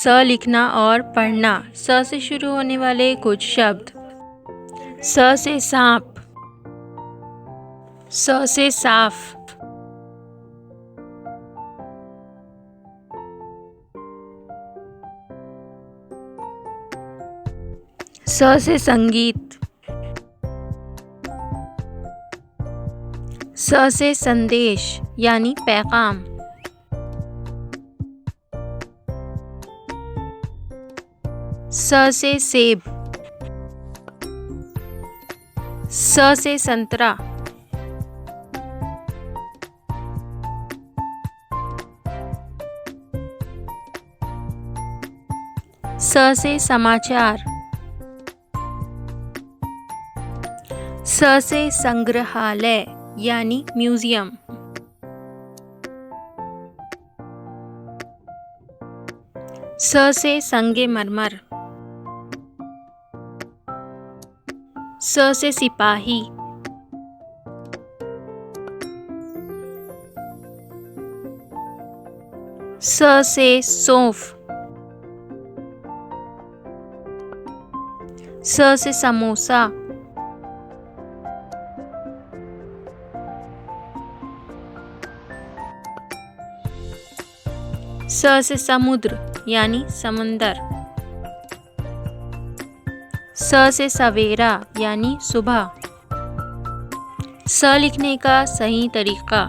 स लिखना और पढ़ना। स से शुरू होने वाले कुछ शब्द। स से सांप, स से साफ, स से संगीत, स से संदेश यानी पैगाम, स से सेब, स से संतरा, स से समाचार, स से संग्रहालय यानी म्यूजियम, स से संगमरमर, स से सिपाही, स से सौंफ, स से समोसा, स से समुद्र यानी समंदर, स से सवेरा यानी सुबह। स लिखने का सही तरीका।